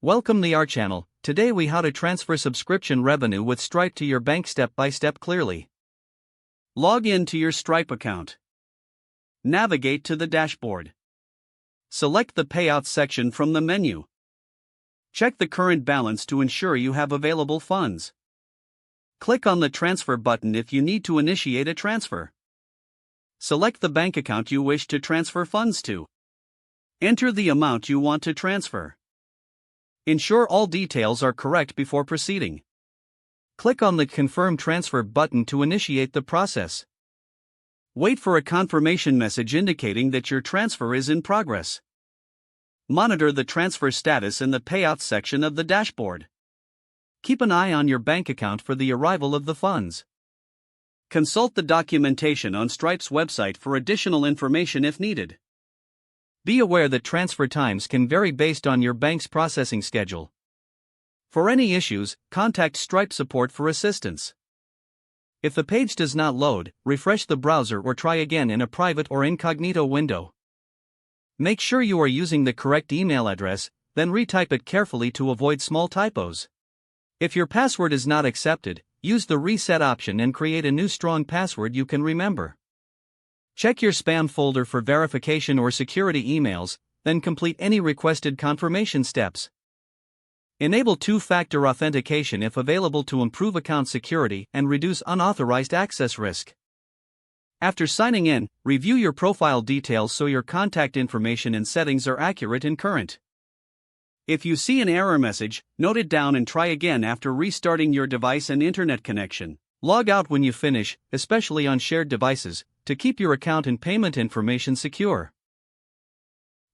Welcome to our channel. Today we how to transfer subscription revenue with Stripe to your bank step by step clearly. Log in to your Stripe account. Navigate to the dashboard. Select the Payouts section from the menu. Check the current balance to ensure you have available funds. Click on the Transfer button if you need to initiate a transfer. Select the bank account you wish to transfer funds to. Enter the amount you want to transfer. Ensure all details are correct before proceeding. Click on the Confirm Transfer button to initiate the process. Wait for a confirmation message indicating that your transfer is in progress. Monitor the transfer status in the Payouts section of the dashboard. Keep an eye on your bank account for the arrival of the funds. Consult the documentation on Stripe's website for additional information if needed. Be aware that transfer times can vary based on your bank's processing schedule. For any issues, contact Stripe support for assistance. If the page does not load, refresh the browser or try again in a private or incognito window. Make sure you are using the correct email address, then retype it carefully to avoid small typos. If your password is not accepted, use the reset option and create a new strong password you can remember. Check your spam folder for verification or security emails, then complete any requested confirmation steps. Enable two-factor authentication if available to improve account security and reduce unauthorized access risk. After signing in, review your profile details so your contact information and settings are accurate and current. If you see an error message, note it down and try again after restarting your device and internet connection. Log out when you finish, especially on shared devices, to keep your account and payment information secure.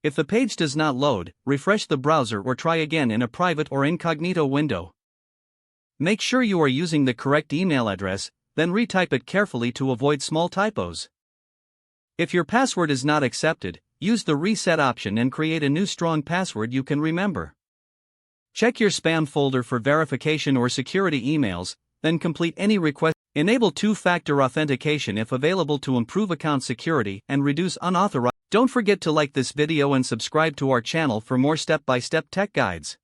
If the page does not load, refresh the browser or try again in a private or incognito window. Make sure you are using the correct email address, then retype it carefully to avoid small typos. If your password is not accepted, use the reset option and create a new strong password you can remember. Check your spam folder for verification or security emails, then complete any request. Enable two-factor authentication if available to improve account security and reduce unauthorized. Don't forget to like this video and subscribe to our channel for more step-by-step tech guides.